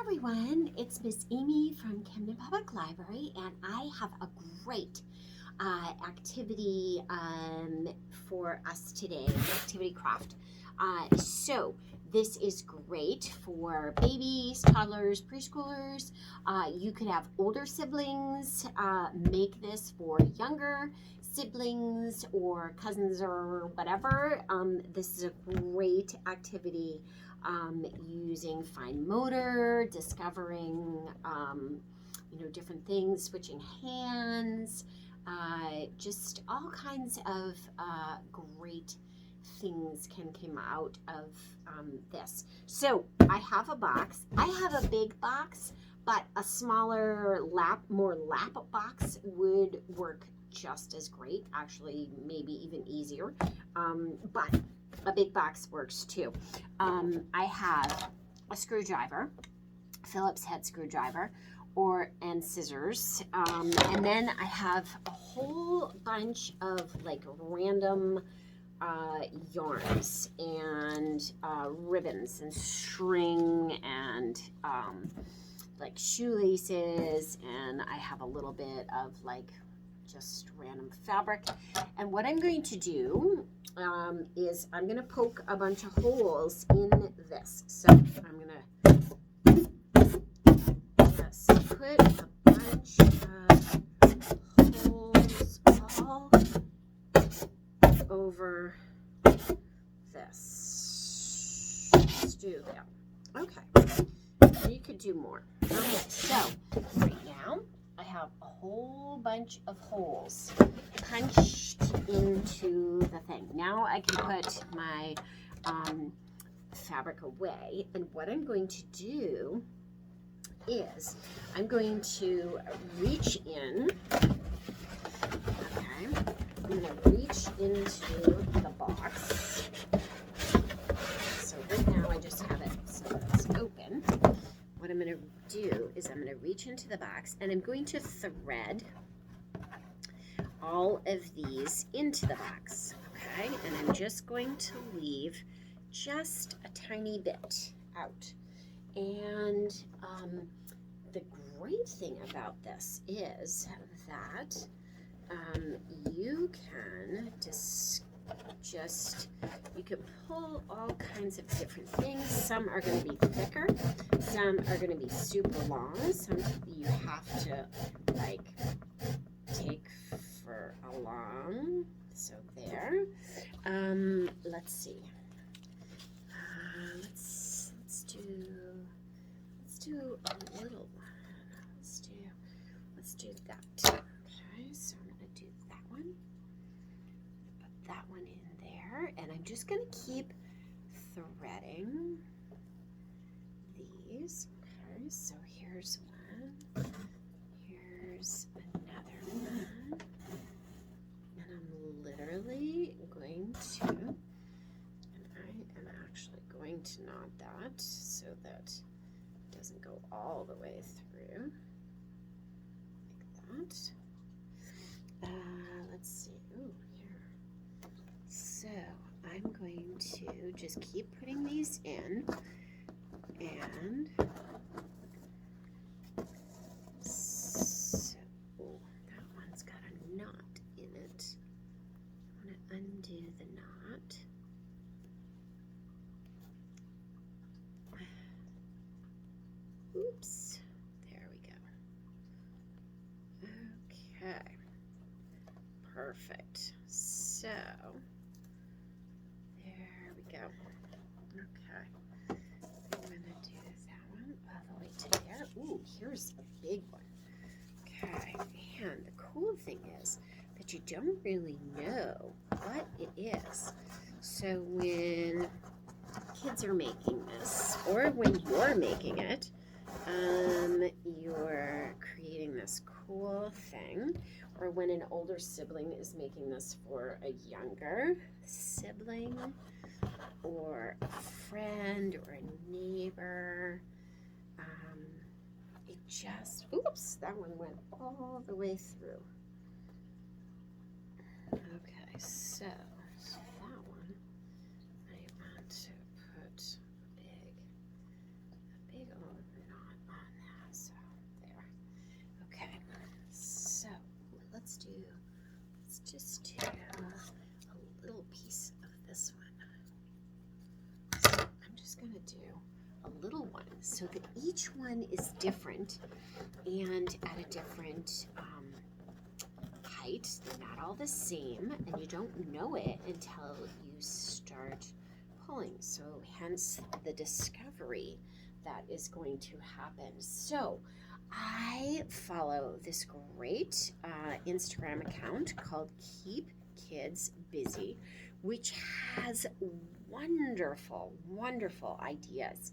everyone, it's Miss Amy from Camden Public Library, and I have a great activity for us today, activity craft. So this is great for babies, toddlers, preschoolers. You could have older siblings make this for younger siblings or cousins or whatever. This is a great activity using fine motor, discovering different things, switching hands, just all kinds of great things can come out of this. So I have a box. I have a big box, but a smaller more lap box would work just as great, actually maybe even easier, but a big box works too. I have a screwdriver, Phillips head screwdriver, and scissors, and then I have a whole bunch of like random yarns and ribbons and string and like shoelaces, and I have a little bit of like just random fabric. And what I'm going to do is I'm going to poke a bunch of holes in this. So I'm going to just put a bunch of holes all over this. Let's do that. Okay. You could do more. Okay, so right now I have a whole bunch of holes punched into the thing. Now I can put my fabric away, and what I'm going to do is I'm going to reach in. Okay, I'm going to reach into the box. So right now I just have it so that it's open. What I'm going to do is I'm going to reach into the box, and I'm going to thread all of these into the box, okay? And I'm just going to leave just a tiny bit out. And the great thing about this is that you can you can pull all kinds of different things. Some are going to be thicker, some are going to be super long, some you have to like take for a long. So there. Let's see. Let's do a little one. Let's do that. Okay, so I'm gonna do that one. Put that one in there, and I'm just gonna keep threading these. Okay, so here's one. Here's another one. And I'm literally going to, and I am actually going to knot that so that it doesn't go all the way through, like that. Let's see, ooh, here. So I'm going to just keep putting these in, and so that one's got a knot in it. I'm going to undo the knot. Oops, there we go. Okay, perfect. So, there we go. Okay, I'm going to do that one all the way to there. Ooh, here's a big one. Okay, and the cool thing is that you don't really know what it is. So when kids are making this, or when you're making it, you're creating this cool thing, or when an older sibling is making this for a younger sibling, or a friend, or a neighbor. It just, oops, that one went all the way through. Okay, so that one, I want to put a big old knot so that each one is different and at a different height. They're not all the same, and you don't know it until you start pulling. So hence the discovery that is going to happen. So I follow this great Instagram account called Keep Kids Busy, which has wonderful, wonderful ideas.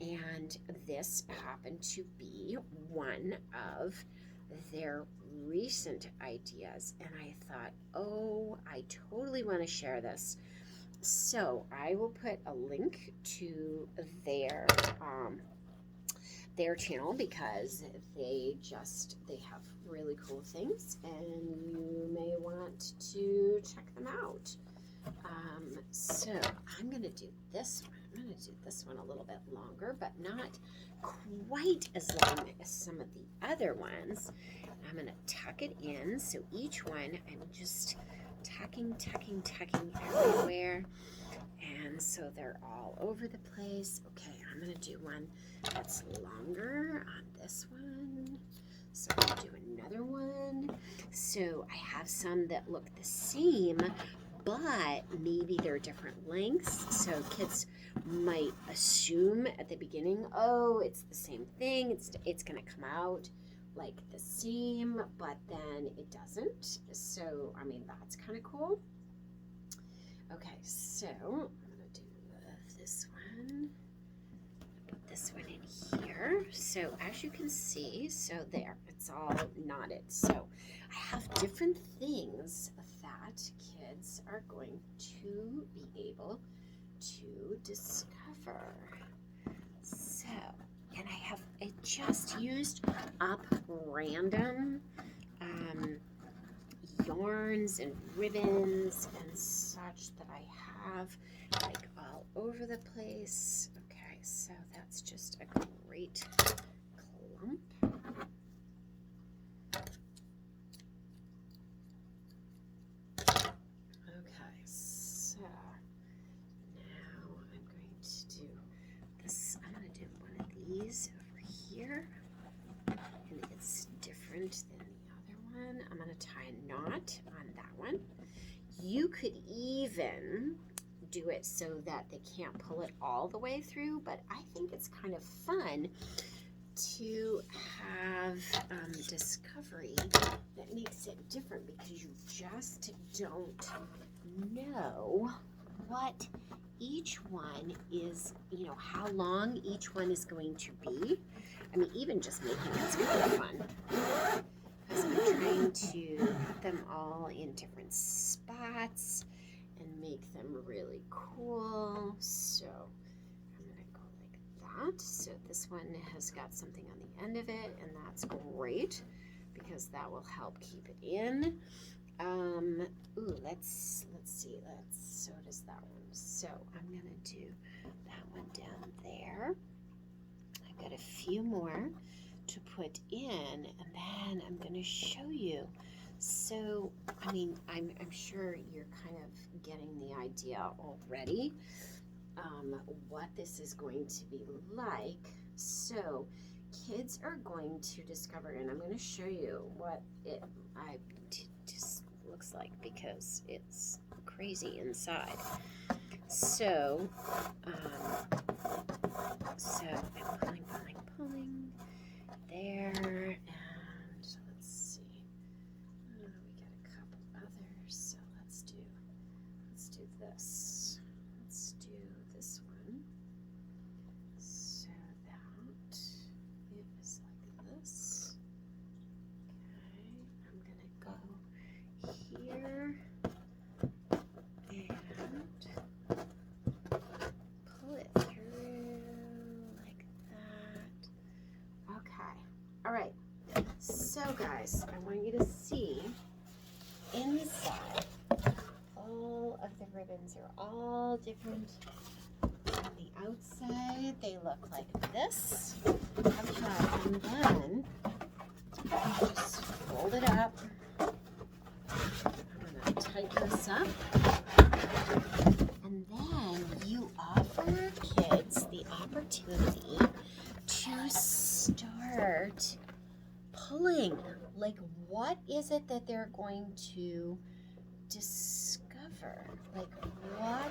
And this happened to be one of their recent ideas. And I thought, oh, I totally want to share this. So I will put a link to their channel, because they have really cool things, and you may want to check them out. So I'm going to do this one. I'm going to do this one a little bit longer, but not quite as long as some of the other ones. I'm going to tuck it in. So each one, I'm just tucking everywhere. And so they're all over the place. Okay, I'm going to do one that's longer on this one. So I'm going to do another one. So I have some that look the same, but maybe they're different lengths. So kids might assume at the beginning, oh, it's the same thing. It's going to come out like the same, but then it doesn't. So, I mean, that's kind of cool. Okay, so I'm going to do this one. Put this one in here. So as you can see, so there, it's all knotted. So I have different things that kids are going to be able to discover. So, and I just used up random yarns and ribbons and such that I have like all over the place. Okay, so that's just a great clump. Okay, so now I'm going to do this. I'm going to do one of these over here, and it's different than the other one. I'm going to tie a knot on that one. You could even do it so that they can't pull it all the way through, but I think it's kind of fun to have discovery that makes it different, because you just don't know what each one is, you know, how long each one is going to be. I mean, even just making it's kind of fun, because I'm trying to put them all in different spots and make them really cool. So I'm going to go like that. So this one has got something on the end of it, and that's great because that will help keep it in. Ooh, let's see. So does that one. So I'm going to do that one down there. I've got a few more to put in, and then I'm going to show you. So, I mean, I'm sure you're kind of getting the idea already what this is going to be like. So, kids are going to discover, and I'm going to show you what it just looks like, because it's crazy inside. So, I'm pulling there, and let's see. We got a couple others, so let's do this. Let's do this one. So that it is like this. Okay, I'm gonna go here and pull it through like that. Okay. All right. So guys, I want you to see inside. All of the ribbons are all different. On the outside, they look like this. Okay, and then just fold it up. I'm gonna tighten this up. And then you offer kids the opportunity like, what is it that they're going to discover? Like, what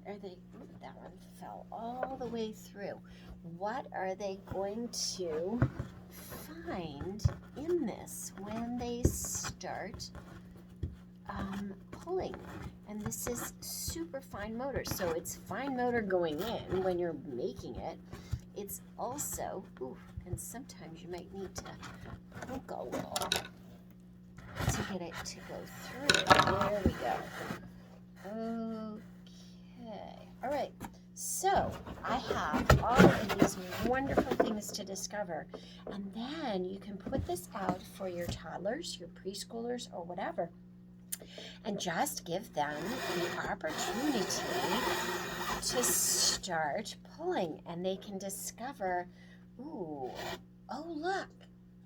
are they, ooh, that one fell all the way through. What are they going to find in this when they start pulling? And this is super fine motor. So it's fine motor going in when you're making it. It's also, ooh, and sometimes you might need to poke a little to get it to go through. There we go. Okay. All right. So I have all of these wonderful things to discover. And then you can put this out for your toddlers, your preschoolers, or whatever, and just give them the opportunity to start pulling, and they can discover, ooh, oh look,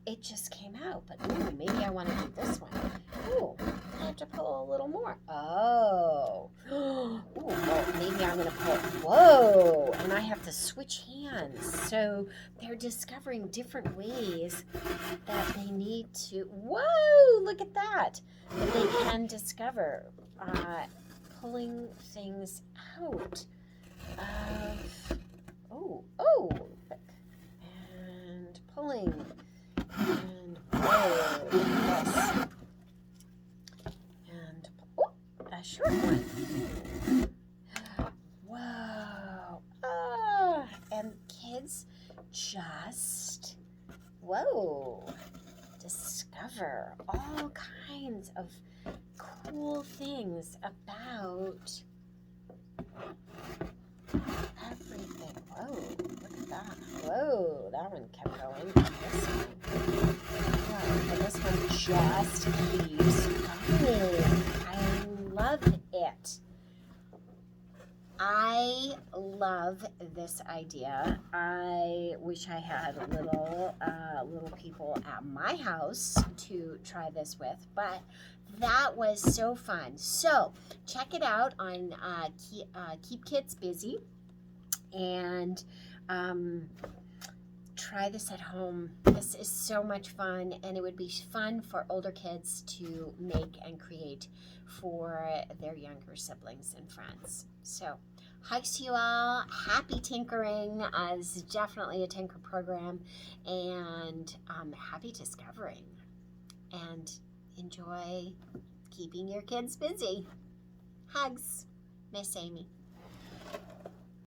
it just came out, but ooh, maybe I want to do this one. Ooh, I have to pull a little more. Oh, ooh, well, maybe I'm going to pull, whoa, and I have to switch hands. So they're discovering different ways that they need to, whoa, look at that they can discover pulling things out of, and pulling, and whoa, yes, and a short one. Whoa, and kids just, whoa, discover all kinds of cool things about everything. Whoa, look at that. Whoa, that one kept going. This one. Whoa, and this one just keeps going. I love it. I love this idea. I wish I had little people at my house to try this with, but that was so fun. So check it out on Keep Kids Busy, and try this at home. This is so much fun, and it would be fun for older kids to make and create for their younger siblings and friends. So hugs to you all. Happy tinkering. This is definitely a tinker program, and happy discovering, and enjoy keeping your kids busy. Hugs, Miss Amy.